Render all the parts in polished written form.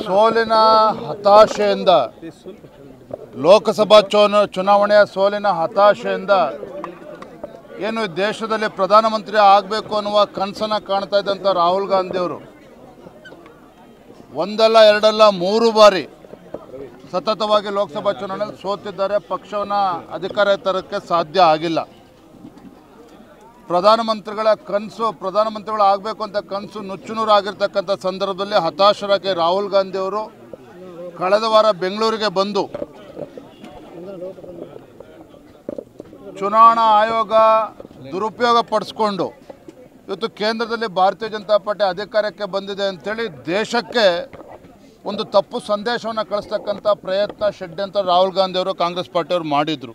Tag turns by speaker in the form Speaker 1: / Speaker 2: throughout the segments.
Speaker 1: ಸೋಲಿನ ಹತಾಶೆಯಿಂದ ಲೋಕಸಭಾ ಚುನಾವಣೆಯ ಸೋಲಿನ ಹತಾಶೆಯಿಂದ ಏನು ದೇಶದಲ್ಲಿ ಪ್ರಧಾನಮಂತ್ರಿ ಆಗಬೇಕು ಅನ್ನುವ ಕನಸನ್ನು ಕಾಣ್ತಾ ಇದ್ದಂಥ ರಾಹುಲ್ ಗಾಂಧಿಯವರು ಒಂದಲ್ಲ ಎರಡಲ್ಲ 3 ಬಾರಿ ಸತತವಾಗಿ ಲೋಕಸಭಾ ಚುನಾವಣೆಯಲ್ಲಿ ಸೋತಿದ್ದಾರೆ. ಪಕ್ಷವನ್ನು ಅಧಿಕಾರ ತರಕ್ಕೆ ಸಾಧ್ಯ ಆಗಿಲ್ಲ. ಪ್ರಧಾನಮಂತ್ರಿಗಳ ಕನಸು ಪ್ರಧಾನಮಂತ್ರಿಗಳು ಆಗಬೇಕು ಅಂತ ಕನಸು ನುಚ್ಚುನೂರಾಗಿರ್ತಕ್ಕಂಥ ಸಂದರ್ಭದಲ್ಲಿ ಹತಾಶರಾಗಿ ರಾಹುಲ್ ಗಾಂಧಿಯವರು ಕಳೆದ ವಾರ ಬೆಂಗಳೂರಿಗೆ ಬಂದು ಚುನಾವಣಾ ಆಯೋಗ ದುರುಪಯೋಗ ಪಡಿಸ್ಕೊಂಡು ಇವತ್ತು ಕೇಂದ್ರದಲ್ಲಿ ಭಾರತೀಯ ಜನತಾ ಪಾರ್ಟಿ ಅಧಿಕಾರಕ್ಕೆ ಬಂದಿದೆ ಅಂಥೇಳಿ ದೇಶಕ್ಕೆ ಒಂದು ತಪ್ಪು ಸಂದೇಶವನ್ನು ಕಳಿಸ್ತಕ್ಕಂಥ ಪ್ರಯತ್ನ ಷಡ್ಯಂತ್ರ ರಾಹುಲ್ ಗಾಂಧಿಯವರು ಕಾಂಗ್ರೆಸ್ ಪಾರ್ಟಿಯವರು ಮಾಡಿದರು.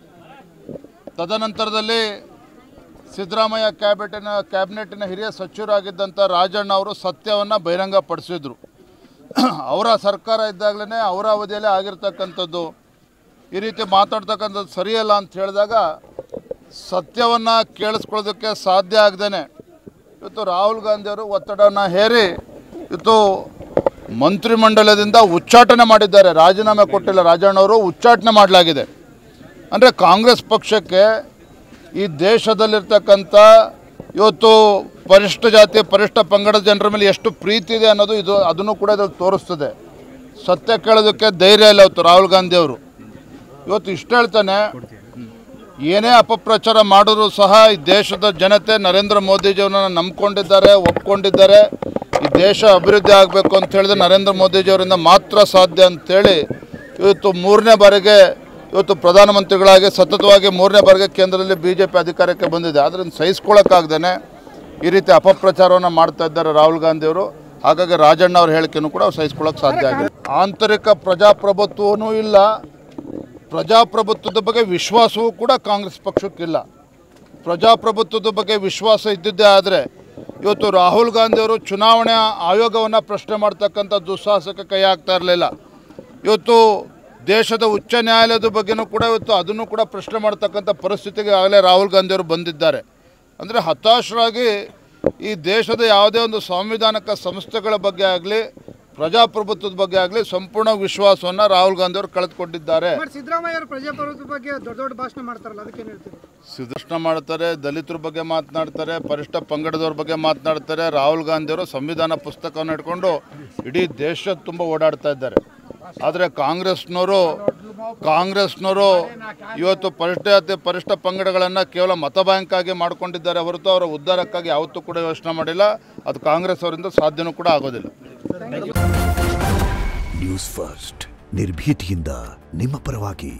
Speaker 1: ತದನಂತರದಲ್ಲಿ ಸಿದ್ದರಾಮಯ್ಯ ಕ್ಯಾಬಿನೆಟ್ಟಿನ ಹಿರಿಯ ಸಚಿವರಾಗಿದ್ದಂಥ ರಾಜಣ್ಣ ಅವರು ಸತ್ಯವನ್ನು ಬಹಿರಂಗಪಡಿಸಿದರು. ಅವರ ಸರ್ಕಾರ ಇದ್ದಾಗಲೇ ಅವರ ಅವಧಿಯಲ್ಲೇ ಆಗಿರ್ತಕ್ಕಂಥದ್ದು. ಈ ರೀತಿ ಮಾತಾಡ್ತಕ್ಕಂಥದ್ದು ಸರಿಯಲ್ಲ ಅಂತ ಹೇಳಿದಾಗ ಸತ್ಯವನ್ನು ಕೇಳಿಸ್ಕೊಳ್ಳೋದಕ್ಕೆ ಸಾಧ್ಯ ಆಗದೇ ಇವತ್ತು ರಾಹುಲ್ ಗಾಂಧಿಯವರು ಒತ್ತಡವನ್ನು ಹೇರಿ ಇವತ್ತು ಮಂತ್ರಿಮಂಡಲದಿಂದ ಉಚ್ಚಾಟನೆ ಮಾಡಿದ್ದಾರೆ. ರಾಜೀನಾಮೆ ಕೊಟ್ಟಿಲ್ಲ ರಾಜಣ್ಣವರು, ಉಚ್ಚಾಟನೆ ಮಾಡಲಾಗಿದೆ. ಅಂದರೆ ಕಾಂಗ್ರೆಸ್ ಪಕ್ಷಕ್ಕೆ ಈ ದೇಶದಲ್ಲಿರ್ತಕ್ಕಂಥ ಇವತ್ತು ಪರಿಶಿಷ್ಟ ಜಾತಿ ಪರಿಶಿಷ್ಟ ಪಂಗಡದ ಜನರ ಮೇಲೆ ಎಷ್ಟು ಪ್ರೀತಿ ಇದೆ ಅನ್ನೋದು ಅದನ್ನು ಕೂಡ ಇದು ತೋರಿಸ್ತದೆ. ಸತ್ಯ ಕೇಳೋದಕ್ಕೆ ಧೈರ್ಯ ಇಲ್ಲ ಇವತ್ತು ರಾಹುಲ್ ಗಾಂಧಿಯವರು. ಇವತ್ತು ಇಷ್ಟು ಹೇಳ್ತಾನೆ, ಏನೇ ಅಪಪ್ರಚಾರ ಮಾಡಿದ್ರು ಸಹ ಈ ದೇಶದ ಜನತೆ ನರೇಂದ್ರ ಮೋದಿಜಿಯವರನ್ನು ನಂಬ್ಕೊಂಡಿದ್ದಾರೆ, ಒಪ್ಕೊಂಡಿದ್ದಾರೆ. ಈ ದೇಶ ಅಭಿವೃದ್ಧಿ ಆಗಬೇಕು ಅಂತ ಹೇಳಿದ್ರೆ ನರೇಂದ್ರ ಮೋದಿಜಿಯವರಿಂದ ಮಾತ್ರ ಸಾಧ್ಯ ಅಂಥೇಳಿ ಇವತ್ತು 3ನೇ ಬಾರಿಗೆ ಇವತ್ತು ಪ್ರಧಾನಮಂತ್ರಿಗಳಾಗಿ ಸತತವಾಗಿ 3ನೇ ಬಾರಿಗೆ ಕೇಂದ್ರದಲ್ಲಿ BJP ಅಧಿಕಾರಕ್ಕೆ ಬಂದಿದೆ. ಅದನ್ನು ಸಹಿಸ್ಕೊಳ್ಳೋಕ್ಕಾಗ್ದೇ ಈ ರೀತಿ ಅಪಪ್ರಚಾರವನ್ನು ಮಾಡ್ತಾ ಇದ್ದಾರೆ ರಾಹುಲ್ ಗಾಂಧಿಯವರು. ಹಾಗಾಗಿ ರಾಜಣ್ಣ ಅವ್ರ ಹೇಳಿಕೆಯೂ ಕೂಡ ಸಹಿಸ್ಕೊಳ್ಳೋಕೆ ಸಾಧ್ಯ ಆಗಿದೆ. ಆಂತರಿಕ ಪ್ರಜಾಪ್ರಭುತ್ವವೂ ಇಲ್ಲ, ಪ್ರಜಾಪ್ರಭುತ್ವದ ಬಗ್ಗೆ ವಿಶ್ವಾಸವೂ ಕೂಡ ಕಾಂಗ್ರೆಸ್ ಪಕ್ಷಕ್ಕಿಲ್ಲ. ಪ್ರಜಾಪ್ರಭುತ್ವದ ಬಗ್ಗೆ ವಿಶ್ವಾಸ ಇದ್ದಿದ್ದೇ ಆದರೆ ಇವತ್ತು ರಾಹುಲ್ ಗಾಂಧಿಯವರು ಚುನಾವಣಾ ಆಯೋಗವನ್ನು ಪ್ರಶ್ನೆ ಮಾಡ್ತಕ್ಕಂಥ ದುಸ್ಸಾಹಸಕ್ಕೆ ಕೈ ಹಾಕ್ತಾ ಇರಲಿಲ್ಲ. ಇವತ್ತು ದೇಶದ ಉಚ್ಚ ನ್ಯಾಯಾಲಯದ ಬಗ್ಗೆನೂ ಕೂಡ ಇವತ್ತು ಅದನ್ನು ಕೂಡ ಪ್ರಶ್ನೆ ಮಾಡ್ತಕ್ಕಂಥ ಪರಿಸ್ಥಿತಿಗೆ ಆಗಲೇ ರಾಹುಲ್ ಗಾಂಧಿಯವರು ಬಂದಿದ್ದಾರೆ. ಅಂದರೆ ಹತಾಶರಾಗಿ ಈ ದೇಶದ ಯಾವುದೇ ಒಂದು ಸಾಂವಿಧಾನಿಕ ಸಂಸ್ಥೆಗಳ ಬಗ್ಗೆ ಆಗಲಿ ಪ್ರಜಾಪ್ರಭುತ್ವದ ಬಗ್ಗೆ ಆಗಲಿ ಸಂಪೂರ್ಣ ವಿಶ್ವಾಸವನ್ನು ರಾಹುಲ್ ಗಾಂಧಿಯವರು ಕಳೆದುಕೊಂಡಿದ್ದಾರೆ.
Speaker 2: ಸಿದ್ದರಾಮಯ್ಯ ಪ್ರಜಾಪ್ರಭುತ್ವದ ಬಗ್ಗೆ ದೊಡ್ಡ ಭಾಷಣ ಮಾಡ್ತಾರಲ್ಲ, ಅದಕ್ಕೆ ಏನು ಹೇಳ್ತೀವಿ?
Speaker 1: ಭಾಷಣ ಮಾಡ್ತಾರೆ, ದಲಿತರ ಬಗ್ಗೆ ಮಾತನಾಡ್ತಾರೆ, ಪರಿಶಿಷ್ಟ ಪಂಗಡದವ್ರ ಬಗ್ಗೆ ಮಾತನಾಡ್ತಾರೆ. ರಾಹುಲ್ ಗಾಂಧಿಯವರು ಸಂವಿಧಾನ ಪುಸ್ತಕವನ್ನು ಇಟ್ಕೊಂಡು ಇಡೀ ದೇಶ ತುಂಬ ಓಡಾಡ್ತಾ ಇದ್ದಾರೆ. ಆದರೆ ಕಾಂಗ್ರೆಸ್ನವರು ಇವತ್ತು ಪರಿಶಿಷ್ಟ ಪಂಗಡಗಳನ್ನು ಕೇವಲ ಮತ ಬ್ಯಾಂಕ್ ಆಗಿ ಮಾಡ್ಕೊಂಡಿದ್ದಾರೆ ಹೊರತು ಅವರ ಉದ್ಧಾರಕ್ಕಾಗಿ ಯಾವತ್ತೂ ಕೂಡ ಯೋಚನೆ ಮಾಡಿಲ್ಲ. ಅದು ಕಾಂಗ್ರೆಸ್ ಅವರಿಂದ ಸಾಧ್ಯನೂ ಕೂಡ ಆಗೋದಿಲ್ಲ.
Speaker 3: ನ್ಯೂಸ್ ಫಸ್ಟ್ ನಿರ್ಭೀತಿಯಿಂದ ನಿಮ್ಮ ಪರವಾಗಿ.